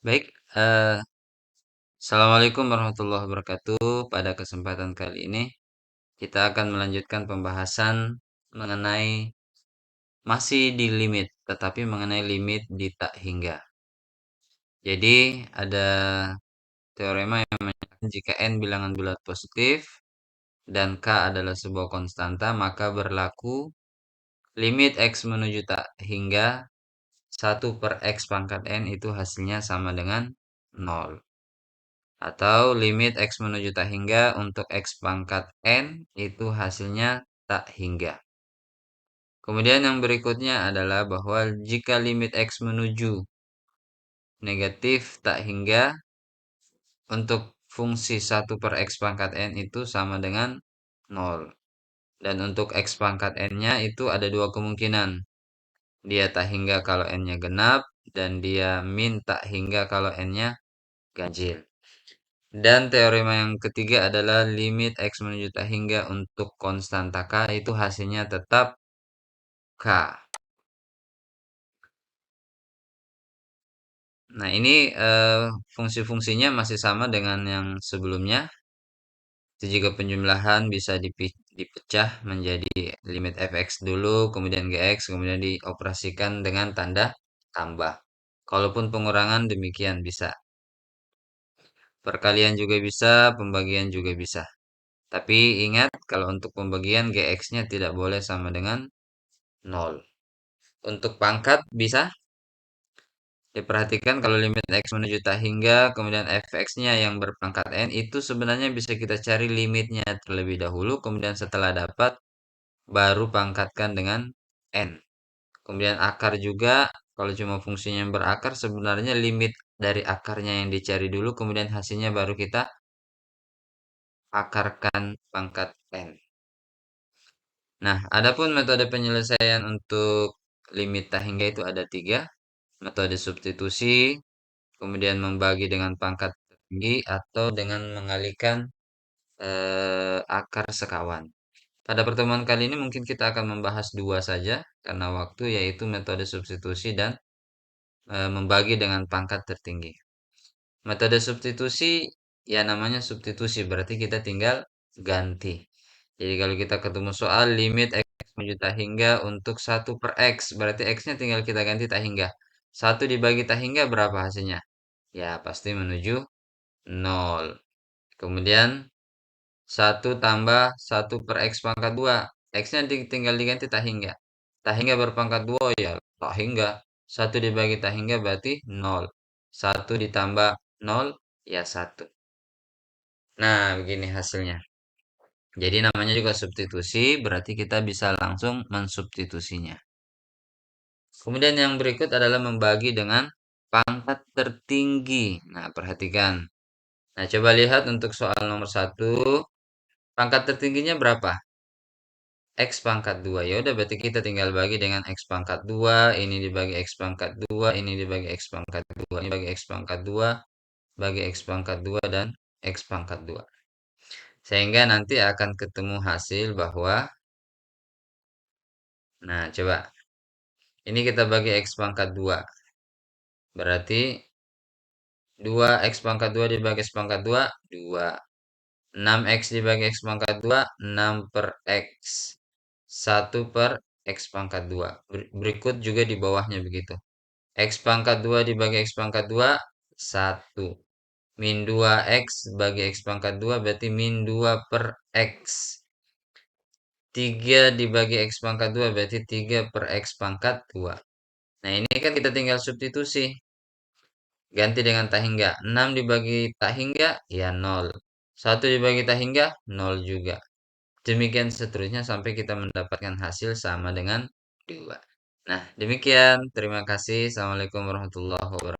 Baik, eh, Assalamualaikum warahmatullahi wabarakatuh. Pada kesempatan kali ini, kita akan melanjutkan pembahasan mengenai masih di limit, tetapi mengenai limit di tak hingga. Jadi, ada teorema yang menyatakan jika n bilangan bulat positif dan k adalah sebuah konstanta, maka berlaku limit x menuju tak hingga 1/x pangkat n itu hasilnya sama dengan 0. Atau limit x menuju tak hingga untuk x pangkat n itu hasilnya tak hingga. Kemudian yang berikutnya adalah bahwa jika limit x menuju negatif tak hingga untuk fungsi 1/x pangkat n itu sama dengan 0. Dan untuk x pangkat n-nya itu ada dua kemungkinan. Dia tak hingga kalau n-nya genap dan dia min tak hingga kalau n-nya ganjil. Dan teorema yang ketiga adalah limit x menuju tak hingga untuk konstanta k itu hasilnya tetap k. Nah, ini fungsi-fungsinya masih sama dengan yang sebelumnya. Itu juga penjumlahan bisa dipecah menjadi limit fx dulu, kemudian gx, kemudian dioperasikan dengan tanda tambah. Kalaupun pengurangan demikian bisa. Perkalian juga bisa, pembagian juga bisa. Tapi ingat kalau untuk pembagian gx-nya tidak boleh sama dengan 0. Untuk pangkat bisa diperhatikan kalau limit x menuju tak hingga, kemudian fx-nya yang berpangkat n, itu sebenarnya bisa kita cari limitnya terlebih dahulu, kemudian setelah dapat, baru pangkatkan dengan n. Kemudian akar juga, kalau cuma fungsinya yang berakar, sebenarnya limit dari akarnya yang dicari dulu, kemudian hasilnya baru kita akarkan pangkat n. Nah, adapun metode penyelesaian untuk limit tak hingga itu ada tiga. Metode substitusi, kemudian membagi dengan pangkat tertinggi, atau dengan mengalihkan akar sekawan. Pada pertemuan kali ini mungkin kita akan membahas dua saja, karena waktu, yaitu metode substitusi dan membagi dengan pangkat tertinggi. Metode substitusi, ya namanya substitusi, berarti kita tinggal ganti. Jadi kalau kita ketemu soal limit x menuju tak hingga untuk 1/x, berarti x-nya tinggal kita ganti tak hingga. 1 dibagi tak hingga berapa hasilnya? Ya, pasti menuju 0. Kemudian 1 tambah 1/x pangkat 2. X-nya tinggal diganti tak hingga. Tak hingga berpangkat 2, ya tak hingga. 1 dibagi tak hingga berarti 0. 1 ditambah 0, ya 1. Nah, begini hasilnya. Jadi namanya juga substitusi, berarti kita bisa langsung mensubstitusinya. Kemudian yang berikut adalah membagi dengan pangkat tertinggi. Nah, perhatikan. Nah, coba lihat untuk soal nomor 1. Pangkat tertingginya berapa? X pangkat 2. Ya udah, berarti kita tinggal bagi dengan X pangkat 2. Ini dibagi X pangkat 2. Ini dibagi X pangkat 2. Ini bagi X pangkat 2. Bagi X pangkat 2 dan X pangkat 2. Sehingga nanti akan ketemu hasil bahwa, nah coba, ini kita bagi X pangkat 2. Berarti 2x pangkat 2 dibagi X pangkat 2, 2. 6x dibagi X pangkat 2, 6 per X. 1 per X pangkat 2. Berikut juga di bawahnya begitu. X pangkat 2 dibagi X pangkat 2, 1. Min 2x bagi X pangkat 2 berarti min 2 per X. 3 dibagi X pangkat 2 berarti 3 per X pangkat 2. Nah, ini kan kita tinggal substitusi. Ganti dengan tak hingga. 6 dibagi tak hingga, ya 0. 1 dibagi tak hingga, 0 juga. Demikian seterusnya sampai kita mendapatkan hasil sama dengan 2. Nah, demikian. Terima kasih. Assalamualaikum warahmatullahi wabarakatuh.